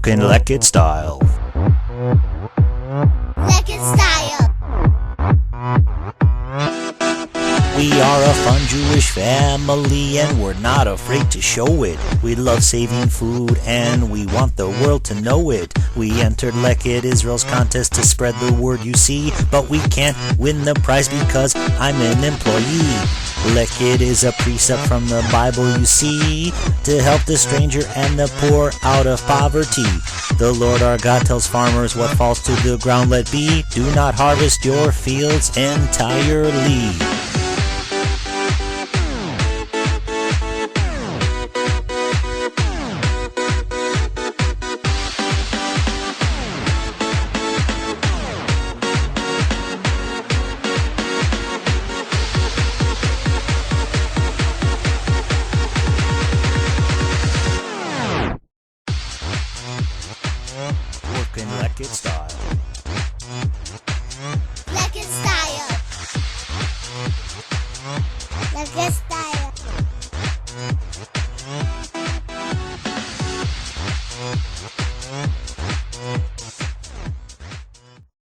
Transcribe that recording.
Working Leket style. Leket style. We are a fun Jewish family and we're not afraid to show it. We love saving food and we want the world to know it. We entered Leket Israel's contest to spread the word, you see, but we can't win the prize because I'm an employee. Leket is a precept from the Bible, you see, to help the stranger and the poor out of poverty. The Lord our God tells farmers what falls to the ground let be. Do not harvest your fields entirely. Working Leket style.